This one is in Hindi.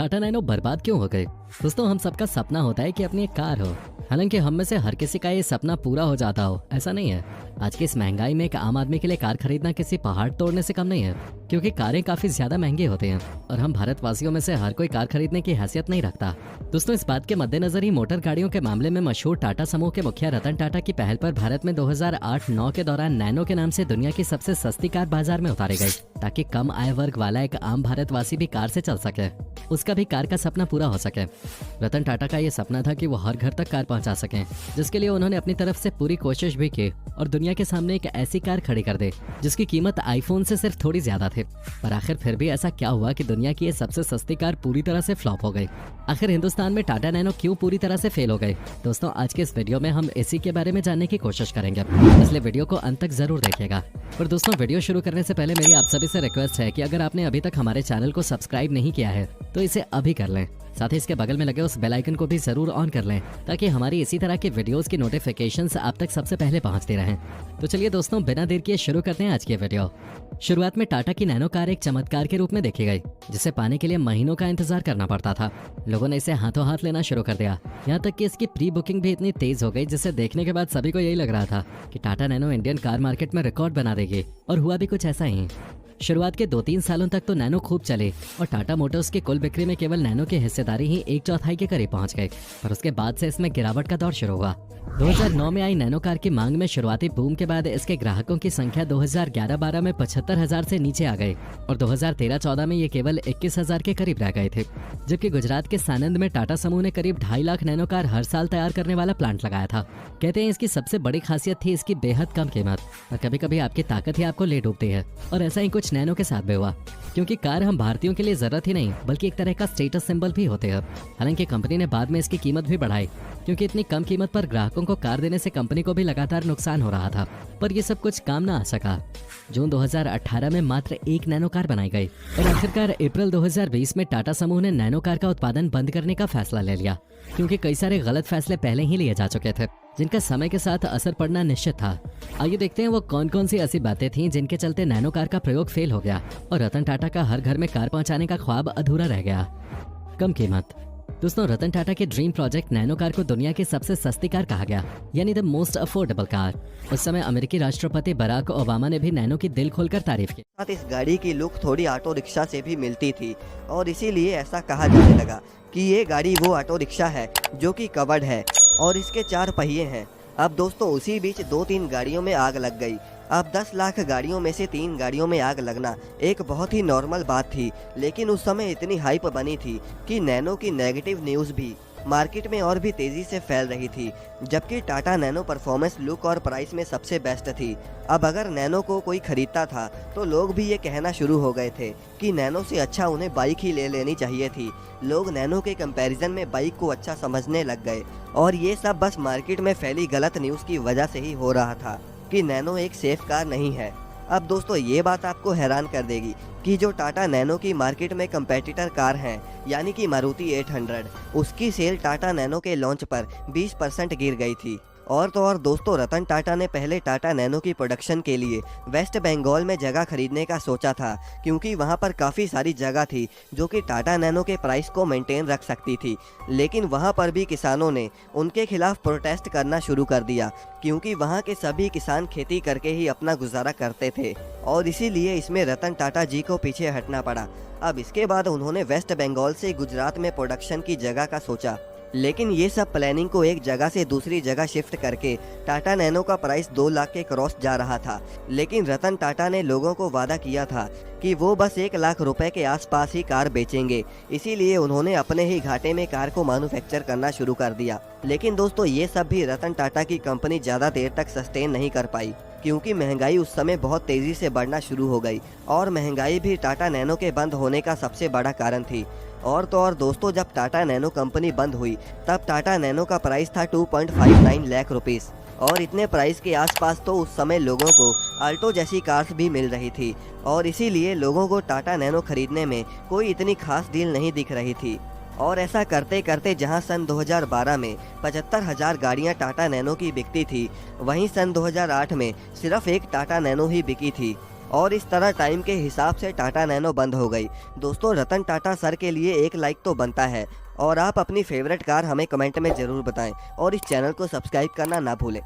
टाटा नैनो बर्बाद क्यों हो गए? दोस्तों, हम सबका सपना होता है कि अपनी एक कार हो। हालांकि हम में से हर किसी का ये सपना पूरा हो जाता हो, ऐसा नहीं है। आज की इस महंगाई में एक आम आदमी के लिए कार खरीदना किसी पहाड़ तोड़ने से कम नहीं है, क्योंकि कारें काफी ज्यादा महंगी होती हैं और हम भारतवासियों में से हर कोई कार खरीदने की हैसियत नहीं रखता। दोस्तों, इस बात के मद्देनजर ही मोटर गाड़ियों के मामले में मशहूर टाटा समूह के मुखिया रतन टाटा की पहल पर भारत में 2008-9 के दौरान नैनो के नाम से दुनिया की सबसे सस्ती कार बाजार में उतारी गई, ताकि कम आय वर्ग वाला एक आम भारतवासी भी कार से चल सके, उसका भी कार का सपना पूरा हो सके। रतन टाटा का ये सपना था कि वो हर घर तक कार पहुंचा सकें, जिसके लिए उन्होंने अपनी तरफ से पूरी कोशिश भी की और दुनिया के सामने एक ऐसी कार खड़ी कर दी जिसकी कीमत आईफोन से सिर्फ थोड़ी ज्यादा थी। पर आखिर फिर भी ऐसा क्या हुआ कि दुनिया की ये सबसे सस्ती कार पूरी तरह से फ्लॉप हो गई? आखिर हिंदुस्तान में टाटा नैनो क्यों पूरी तरह से फेल हो गई? दोस्तों, आज के इस वीडियो में हम इसी के बारे में जानने की कोशिश करेंगे, इसलिए वीडियो को अंत तक जरूर देखिएगा। पर दोस्तों, वीडियो शुरू करने से पहले मेरी आप सभी से रिक्वेस्ट है कि अगर आपने अभी तक हमारे चैनल को सब्सक्राइब नहीं किया है तो इसे अभी कर लें। साथ ही इसके बगल में लगे उस बेल आइकन को भी जरूर ऑन कर लें, ताकि हमारी इसी तरह के वीडियोस की नोटिफिकेशंस आप तक सबसे पहले पहुंचती रहें। तो चलिए दोस्तों, बिना देर किए शुरू करते हैं आज की वीडियो। शुरुआत में टाटा की नैनो कार एक चमत्कार के रूप में देखी गई, जिसे पाने के लिए महीनों का इंतजार करना पड़ता था। लोगों ने इसे हाथों हाथ लेना शुरू कर दिया, यहाँ तक कि इसकी प्री बुकिंग भी इतनी तेज हो गई, जिसे देखने के बाद सभी को यही लग रहा था कि Tata nano Indian car market में रिकॉर्ड बना देगी, और हुआ भी कुछ ऐसा ही। शुरुआत के 2-3 सालों तक तो नैनो खूब चले और टाटा मोटर्स की कुल बिक्री में केवल नैनो की हिस्सेदारी ही 1/4 के करीब पहुंच गई। पर उसके बाद से इसमें गिरावट का दौर शुरू हुआ। 2009 में आई नैनो कार की मांग में शुरुआती बूम के बाद इसके ग्राहकों की संख्या 2011-12 में 75,000 से नीचे आ गई और 2013-14 में ये केवल 21,000 के करीब रह गए थे। जबकि गुजरात के सानंद में टाटा समूह ने करीब 2.5 लाख नैनो कार हर साल तैयार करने वाला प्लांट लगाया था। कहते हैं इसकी सबसे बड़ी खासियत थी इसकी बेहद कम कीमत, और कभी कभी आपकी ताकत ही आपको ले डूबती है, और ऐसा ही कुछ नैनो के साथ भी हुआ। क्योंकि कार हम भारतीयों के लिए जरूरत ही नहीं बल्कि एक तरह का स्टेटस सिंबल भी होते हैं। हालांकि कंपनी ने बाद में इसकी कीमत भी बढ़ाई, क्योंकि इतनी कम कीमत पर ग्राहकों को कार देने से कंपनी को भी लगातार नुकसान हो रहा था। पर ये सब कुछ काम ना आ सका। जून 2018 में मात्र एक नैनो कार बनाई गई और आखिरकार अप्रैल 2020 में टाटा समूह ने नैनो कार का उत्पादन बंद करने का फैसला ले लिया, क्योंकि कई सारे गलत फैसले पहले ही लिए जा चुके थे, जिनका समय के साथ असर पड़ना निश्चित था। आइए देखते हैं वो कौन कौन सी ऐसी बातें थीं जिनके चलते नैनो कार का प्रयोग फेल हो गया और रतन टाटा का हर घर में कार पहुंचाने का ख्वाब अधूरा रह गया। कम कीमत। दोस्तों, रतन टाटा के ड्रीम प्रोजेक्ट नैनो कार को दुनिया की सबसे सस्ती कार कहा गया, यानी द मोस्ट अफोर्डेबल कार। उस समय अमेरिकी राष्ट्रपति बराक ओबामा ने भी नैनो की दिल खोलकर तारीफ की। इस गाड़ी की लुक थोड़ी ऑटो रिक्शा से भी मिलती थी और इसीलिए ऐसा कहा जाने लगा कि ये गाड़ी वो ऑटो रिक्शा है जो कि कवर्ड है और इसके 4 पहिए हैं। अब दोस्तों, उसी बीच 2-3 गाड़ियों में आग लग गई। अब 10 लाख गाड़ियों में से 3 गाड़ियों में आग लगना एक बहुत ही नॉर्मल बात थी, लेकिन उस समय इतनी हाइप बनी थी कि नैनो की नेगेटिव न्यूज़ भी मार्केट में और भी तेजी से फैल रही थी। जबकि टाटा नैनो परफॉर्मेंस, लुक और प्राइस में सबसे बेस्ट थी। अब अगर नैनो को कोई खरीदता था तो लोग भी ये कहना शुरू हो गए थे कि नैनो से अच्छा उन्हें बाइक ही ले लेनी चाहिए थी। लोग नैनो के कंपैरिजन में बाइक को अच्छा समझने लग गए और ये सब बस मार्केट में फैली गलत न्यूज़ की वजह से ही हो रहा था कि नैनो एक सेफ कार नहीं है। अब दोस्तों, ये बात आपको हैरान कर देगी कि जो टाटा नैनो की मार्केट में कंपेटिटर कार हैं, यानी कि मारुति 800, उसकी सेल टाटा नैनो के लॉन्च पर 20% गिर गई थी। और तो और दोस्तों, रतन टाटा ने पहले टाटा नैनो की प्रोडक्शन के लिए वेस्ट बंगाल में जगह खरीदने का सोचा था, क्योंकि वहां पर काफ़ी सारी जगह थी जो कि टाटा नैनो के प्राइस को मेंटेन रख सकती थी। लेकिन वहां पर भी किसानों ने उनके खिलाफ प्रोटेस्ट करना शुरू कर दिया, क्योंकि वहां के सभी किसान खेती करके ही अपना गुजारा करते थे और इसीलिए इसमें रतन टाटा जी को पीछे हटना पड़ा। अब इसके बाद उन्होंने वेस्ट बंगाल से गुजरात में प्रोडक्शन की जगह का सोचा, लेकिन ये सब प्लानिंग को एक जगह से दूसरी जगह शिफ्ट करके टाटा नैनो का प्राइस 2 लाख के क्रॉस जा रहा था। लेकिन रतन टाटा ने लोगों को वादा किया था कि वो बस 1 लाख रुपए के आसपास ही कार बेचेंगे, इसीलिए उन्होंने अपने ही घाटे में कार को मैन्युफैक्चर करना शुरू कर दिया। लेकिन दोस्तों, ये सब भी रतन टाटा की कंपनी ज़्यादा देर तक सस्टेन नहीं कर पाई, क्योंकि महंगाई उस समय बहुत तेज़ी से बढ़ना शुरू हो गई और महंगाई भी टाटा नैनो के बंद होने का सबसे बड़ा कारण थी। और तो और दोस्तों, जब टाटा नैनो कंपनी बंद हुई तब टाटा नैनो का प्राइस था 2.59 लाख रुपीस और इतने प्राइस के आसपास तो उस समय लोगों को अल्टो जैसी कार्स भी मिल रही थी और इसीलिए लोगों को टाटा नैनो खरीदने में कोई इतनी खास डील नहीं दिख रही थी। और ऐसा करते करते जहां सन 2012 में 75,000 गाड़ियां टाटा नैनो की बिकती थी, वहीं सन 2008 में सिर्फ एक टाटा नैनो ही बिकी थी। और इस तरह टाइम के हिसाब से टाटा नैनो बंद हो गई। दोस्तों, रतन टाटा सर के लिए एक लाइक तो बनता है। और आप अपनी फेवरेट कार हमें कमेंट में ज़रूर बताएं और इस चैनल को सब्सक्राइब करना ना भूलें।